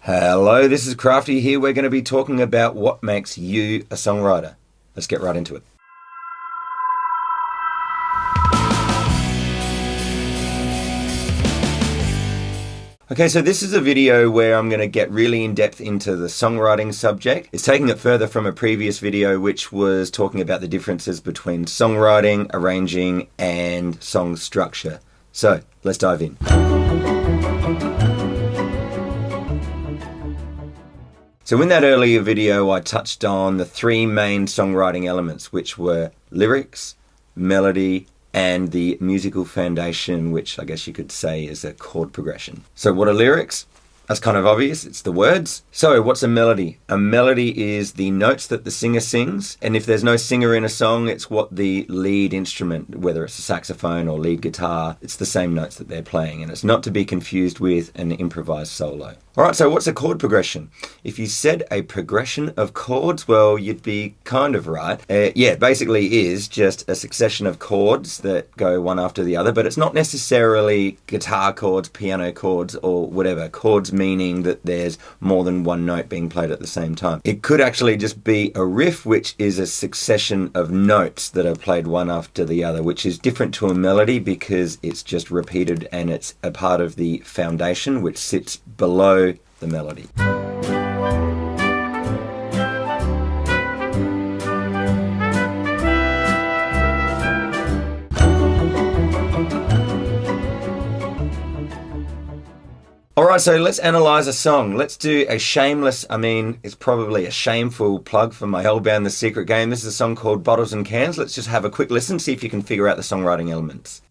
Hello, this is Crafty here. We're going to be talking about what makes you a songwriter. Let's get right into it. Okay, so this is a video where I'm going to get really in depth into the songwriting subject. It's taking it further from a previous video which was talking about the differences between songwriting, arranging, and song structure. So, let's dive in. So in that earlier video, I touched on the three main songwriting elements, which were lyrics, melody, and the musical foundation, which I guess you could say is a chord progression. So what are lyrics? That's kind of obvious, it's the words. So what's a melody? A melody is the notes that the singer sings, and if there's no singer in a song, it's what the lead instrument, whether it's a saxophone or lead guitar, it's the same notes that they're playing, and it's not to be confused with an improvised solo. Alright, so what's a chord progression? If you said a progression of chords, well, you'd be kind of right. Basically is just a succession of chords that go one after the other, but it's not necessarily guitar chords, piano chords, or whatever. Chords meaning that there's more than one note being played at the same time. It could actually just be a riff, which is a succession of notes that are played one after the other, which is different to a melody because it's just repeated and it's a part of the foundation which sits below the melody. Alright, so let's analyze a song. Let's do a shameless, it's probably a shameful plug for my old band, The Secret Game. This is a song called Bottles and Cans. Let's just have a quick listen, see if you can figure out the songwriting elements.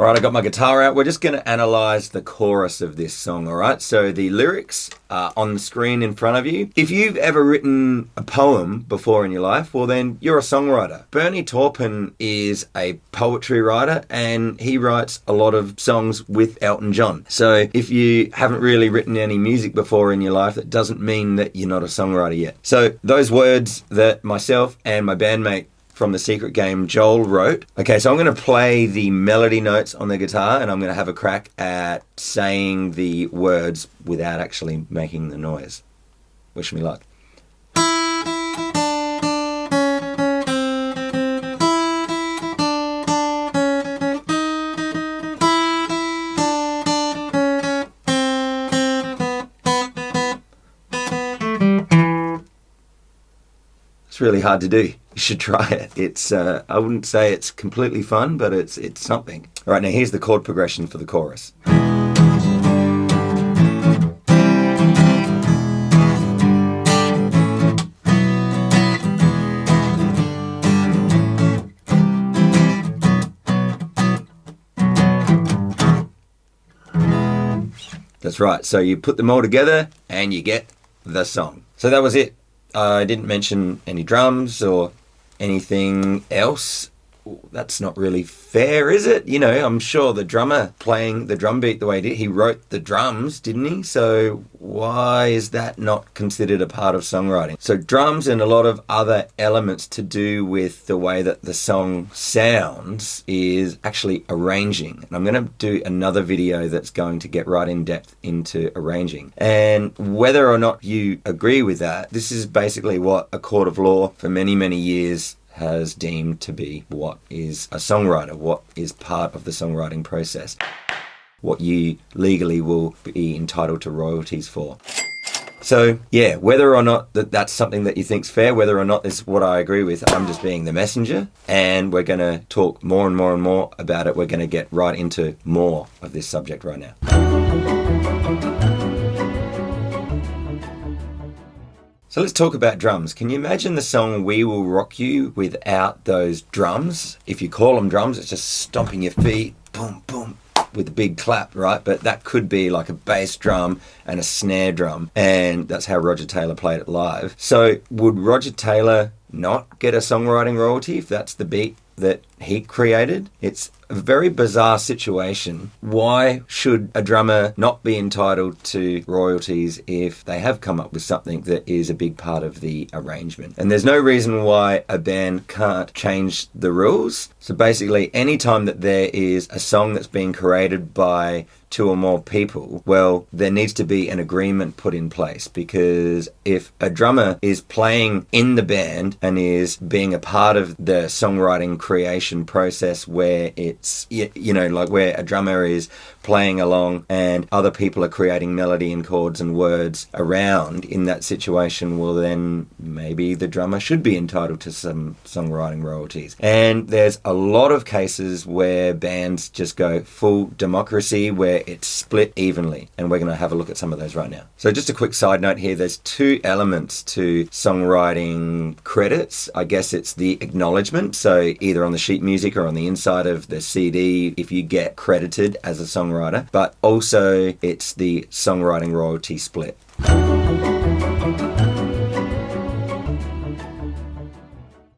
All right, I got my guitar out. We're just going to analyze the chorus of this song, all right? So the lyrics are on the screen in front of you. If you've ever written a poem before in your life, well then you're a songwriter. Bernie Taupin is a poetry writer and he writes a lot of songs with Elton John. So if you haven't really written any music before in your life, that doesn't mean that you're not a songwriter yet. So those words that myself and my bandmate from The Secret Game, Joel, wrote. Okay, so I'm going to play the melody notes on the guitar and I'm going to have a crack at saying the words without actually making the noise. Wish me luck. It's really hard to do. You should try it. It's I wouldn't say it's completely fun, but it's something. All right, now here's the chord progression for the chorus. That's right. So you put them all together and you get the song. So that was it. I didn't mention any drums or anything else. That's not really fair, is it? You know, I'm sure the drummer playing the drum beat the way he did, he wrote the drums, didn't he? So why is that not considered a part of songwriting? So drums and a lot of other elements to do with the way that the song sounds is actually arranging. And I'm going to do another video that's going to get right in depth into arranging. And whether or not you agree with that, this is basically what a court of law for many, many years has deemed to be what is a songwriter, what is part of the songwriting process, what you legally will be entitled to royalties for. So yeah, whether or not that's something that you think's fair, whether or not is what I agree with, I'm just being the messenger, and we're going to talk more and more and more about it. We're going to get right into more of this subject right now. So let's talk about drums. Can you imagine the song We Will Rock You without those drums? If you call them drums, it's just stomping your feet, boom, boom, with a big clap, right? But that could be like a bass drum and a snare drum. And that's how Roger Taylor played it live. So would Roger Taylor not get a songwriting royalty if that's the beat that he created? It's a very bizarre situation. Why should a drummer not be entitled to royalties if they have come up with something that is a big part of the arrangement? And there's no reason why a band can't change the rules. So basically, anytime that there is a song that's being created by two or more people, well, there needs to be an agreement put in place, because if a drummer is playing in the band and is being a part of the songwriting creation process where it's, you know, like where a drummer is playing along and other people are creating melody and chords and words around in that situation, well then maybe the drummer should be entitled to some songwriting royalties. And there's a lot of cases where bands just go full democracy, where it's split evenly, and we're going to have a look at some of those right now. So just a quick side note here, there's two elements to songwriting credits. I guess it's the acknowledgement, so either on the sheet music or on the inside of the CD if you get credited as a songwriter, but also it's the songwriting royalty split.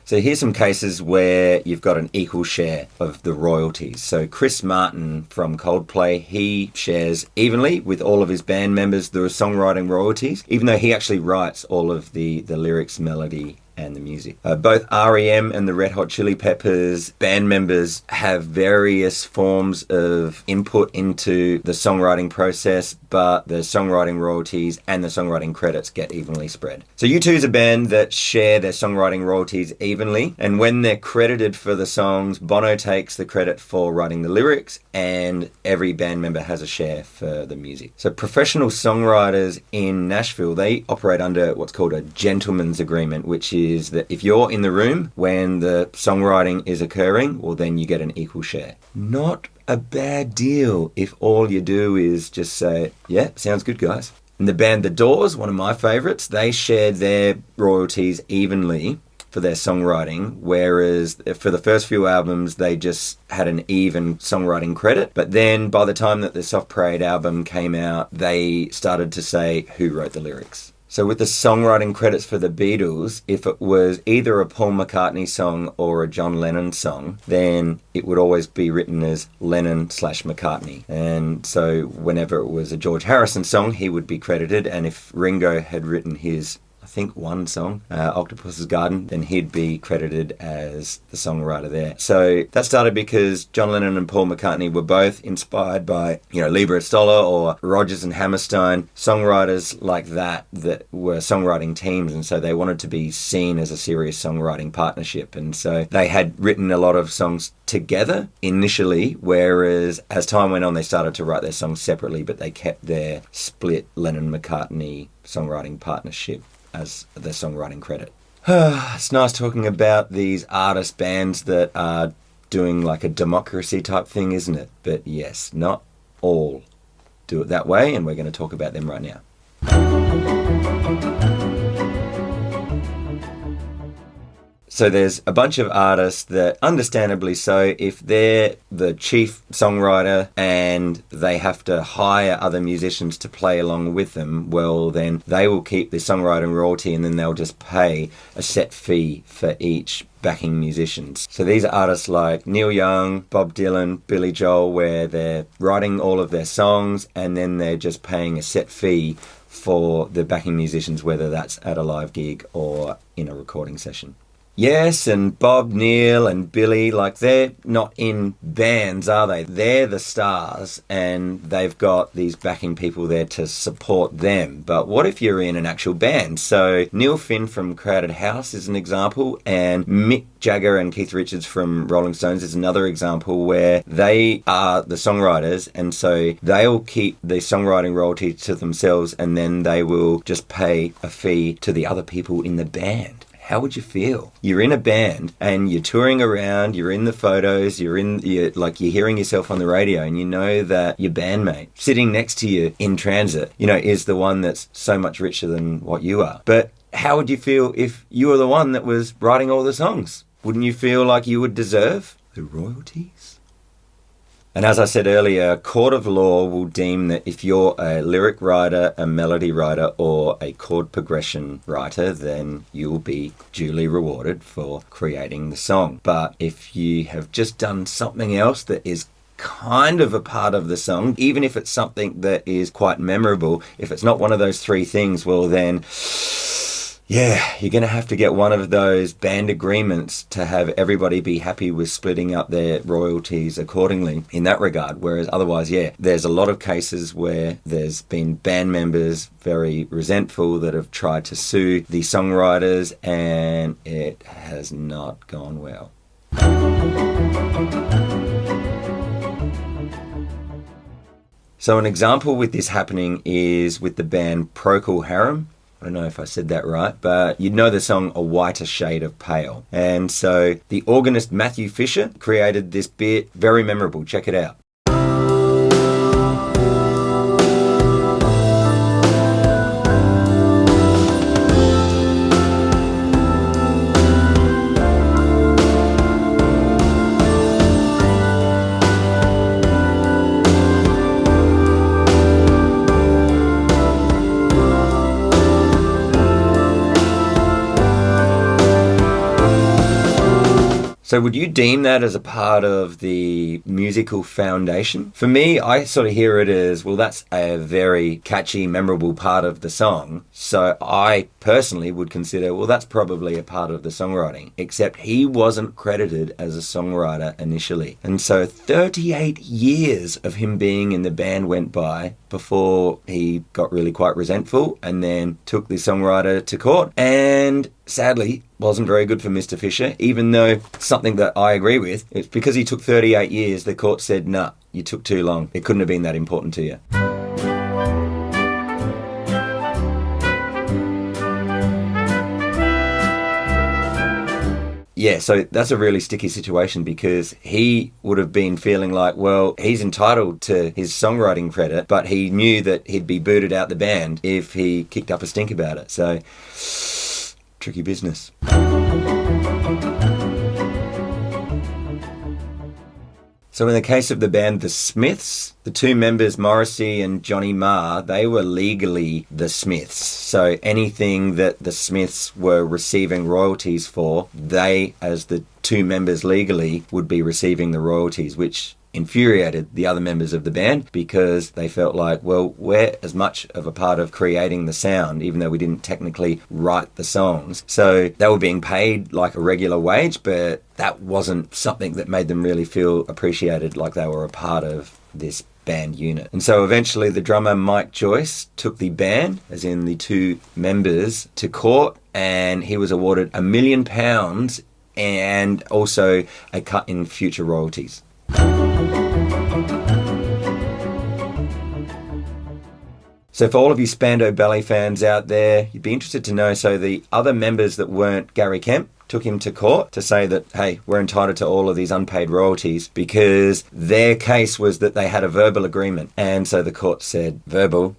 So here's some cases where you've got an equal share of the royalties. So Chris Martin from Coldplay, he shares evenly with all of his band members the songwriting royalties, even though he actually writes all of the lyrics, melody, and the music. Both R.E.M. and the Red Hot Chili Peppers band members have various forms of input into the songwriting process, but the songwriting royalties and the songwriting credits get evenly spread. So U2 is a band that share their songwriting royalties evenly, and when they're credited for the songs, Bono takes the credit for writing the lyrics, and every band member has a share for the music. So professional songwriters in Nashville, they operate under what's called a gentleman's agreement, which is that if you're in the room when the songwriting is occurring, well then you get an equal share. Not a bad deal if all you do is just say, yeah, sounds good guys. And the band The Doors, one of my favourites, they share their royalties evenly for their songwriting, whereas for the first few albums, they just had an even songwriting credit. But then by the time that the Soft Parade album came out, they started to say who wrote the lyrics. So with the songwriting credits for the Beatles, if it was either a Paul McCartney song or a John Lennon song, then it would always be written as Lennon/McCartney. And so whenever it was a George Harrison song, he would be credited. And if Ringo had written his, I think, one song, Octopus's Garden, then he'd be credited as the songwriter there. So that started because John Lennon and Paul McCartney were both inspired by, Lieber Stoller or Rodgers and Hammerstein, songwriters like that were songwriting teams, and so they wanted to be seen as a serious songwriting partnership. And so they had written a lot of songs together initially, whereas as time went on, they started to write their songs separately, but they kept their split Lennon-McCartney songwriting partnership as the songwriting credit. It's nice talking about these artist bands that are doing like a democracy type thing, isn't it? But yes, not all do it that way, and we're going to talk about them right now. So there's a bunch of artists that, understandably so, if they're the chief songwriter and they have to hire other musicians to play along with them, well, then they will keep the songwriting royalty and then they'll just pay a set fee for each backing musicians. So these are artists like Neil Young, Bob Dylan, Billy Joel, where they're writing all of their songs and then they're just paying a set fee for the backing musicians, whether that's at a live gig or in a recording session. Yes, and Bob, Neil, and Billy, they're not in bands, are they? They're the stars, and they've got these backing people there to support them. But what if you're in an actual band? So Neil Finn from Crowded House is an example, and Mick Jagger and Keith Richards from Rolling Stones is another example where they are the songwriters, and so they'll keep the songwriting royalty to themselves, and then they will just pay a fee to the other people in the band. How would you feel? You're in a band and you're touring around, you're in the photos, you're hearing yourself on the radio, and you know that your bandmate sitting next to you in transit, is the one that's so much richer than what you are. But how would you feel if you were the one that was writing all the songs? Wouldn't you feel like you would deserve the royalties? And as I said earlier, a court of law will deem that if you're a lyric writer, a melody writer, or a chord progression writer, then you'll be duly rewarded for creating the song. But if you have just done something else that is kind of a part of the song, even if it's something that is quite memorable, if it's not one of those three things, well then, yeah, you're going to have to get one of those band agreements to have everybody be happy with splitting up their royalties accordingly in that regard. Whereas otherwise, there's a lot of cases where there's been band members very resentful that have tried to sue the songwriters, and it has not gone well. So an example with this happening is with the band Procol Harum. I don't know if I said that right, but you'd know the song A Whiter Shade of Pale. And so the organist Matthew Fisher created this bit, very memorable. Check it out. So would you deem that as a part of the musical foundation? For me, I sort of hear it as, well, that's a very catchy, memorable part of the song. So I personally would consider, well, that's probably a part of the songwriting, except he wasn't credited as a songwriter initially. And so 38 years of him being in the band went by before he got really quite resentful and then took the songwriter to court. And sadly, wasn't very good for Mr. Fisher, even though something that I agree with. It's because he took 38 years, the court said, nah, you took too long. It couldn't have been that important to you. Yeah, so that's a really sticky situation because he would have been feeling like, well, he's entitled to his songwriting credit, but he knew that he'd be booted out the band if he kicked up a stink about it. So, tricky business. So in the case of the band The Smiths, the two members, Morrissey and Johnny Marr, they were legally The Smiths. So anything that The Smiths were receiving royalties for, they, as the two members legally, would be receiving the royalties, which infuriated the other members of the band because they felt like, well, we're as much of a part of creating the sound, even though we didn't technically write the songs. So they were being paid like a regular wage, but that wasn't something that made them really feel appreciated, like they were a part of this band unit. And so eventually the drummer Mike Joyce took the band, as in the two members, to court, and he was awarded £1 million and also a cut in future royalties. So for all of you Spandau Ballet fans out there, you'd be interested to know, so the other members that weren't Gary Kemp took him to court to say that, hey, we're entitled to all of these unpaid royalties because their case was that they had a verbal agreement. And so the court said, verbal,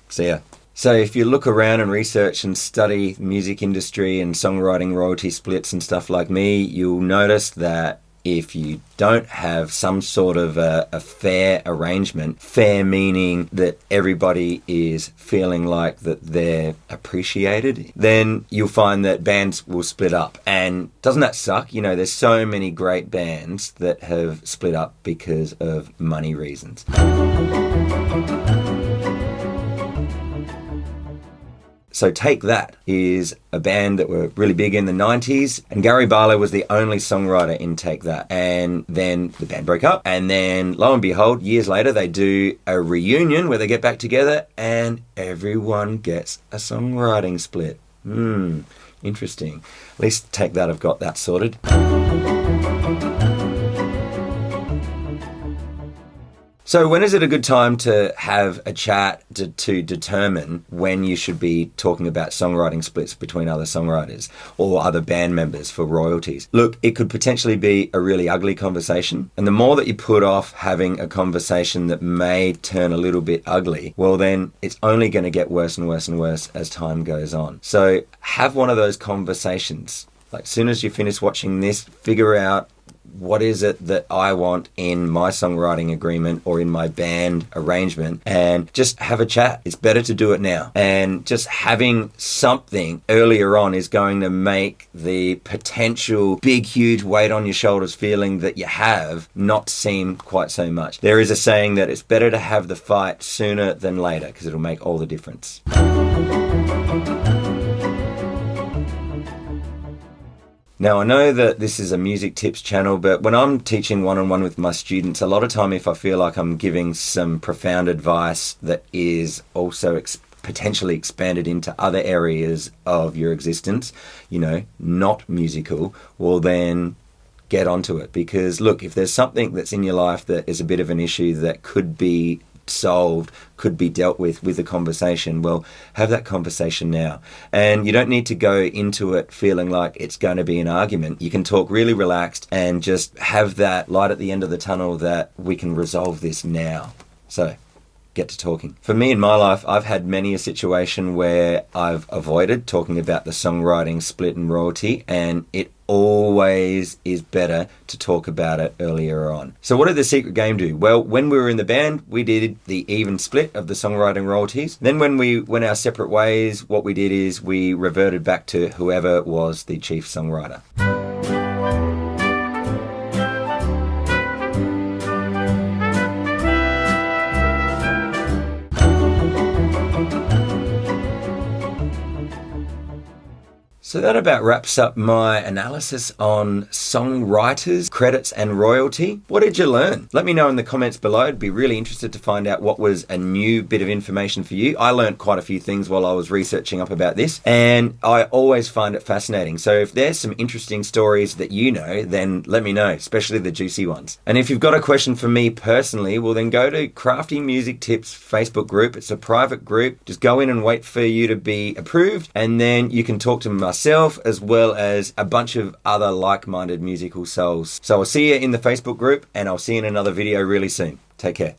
see ya. So if you look around and research and study the music industry and songwriting royalty splits and stuff like me, you'll notice that if you don't have some sort of a fair arrangement, fair meaning that everybody is feeling like that they're appreciated, then you'll find that bands will split up. And doesn't that suck? You know, there's so many great bands that have split up because of money reasons. So Take That is a band that were really big in the 90s, and Gary Barlow was the only songwriter in Take That. And then the band broke up, and then lo and behold, years later, they do a reunion where they get back together and everyone gets a songwriting split. Interesting. At least Take That have got that sorted. So when is it a good time to have a chat to determine when you should be talking about songwriting splits between other songwriters or other band members for royalties? Look, it could potentially be a really ugly conversation. And the more that you put off having a conversation that may turn a little bit ugly, well then it's only going to get worse and worse and worse as time goes on. So have one of those conversations. Like as soon as you finish watching this, figure out, what is it that I want in my songwriting agreement or in my band arrangement, and just have a chat. It's better to do it now. And just having something earlier on is going to make the potential big, huge weight on your shoulders feeling that you have not seem quite so much. There is a saying that it's better to have the fight sooner than later because it'll make all the difference. Now, I know that this is a music tips channel, but when I'm teaching one-on-one with my students, a lot of time if I feel like I'm giving some profound advice that is also potentially expanded into other areas of your existence, you know, not musical, well then get onto it. Because look, if there's something that's in your life that is a bit of an issue that could be solved, could be dealt with a conversation, well, have that conversation now. And you don't need to go into it feeling like it's going to be an argument. You can talk really relaxed and just have that light at the end of the tunnel that we can resolve this now. So get to talking. For me in my life, I've had many a situation where I've avoided talking about the songwriting split and royalty, and it always is better to talk about it earlier on. So what did The Secret Game do? Well, when we were in the band, we did the even split of the songwriting royalties. Then when we went our separate ways, what we did is we reverted back to whoever was the chief songwriter. So that about wraps up my analysis on songwriters, credits and royalty. What did you learn? Let me know in the comments below. I'd be really interested to find out what was a new bit of information for you. I learned quite a few things while I was researching up about this, and I always find it fascinating. So if there's some interesting stories that you know, then let me know, especially the juicy ones. And if you've got a question for me personally, well then go to Crafty Music Tips Facebook group. It's a private group. Just go in and wait for you to be approved, and then you can talk to myself as well as a bunch of other like-minded musical souls. So I'll see you in the Facebook group, and I'll see you in another video really soon. Take care.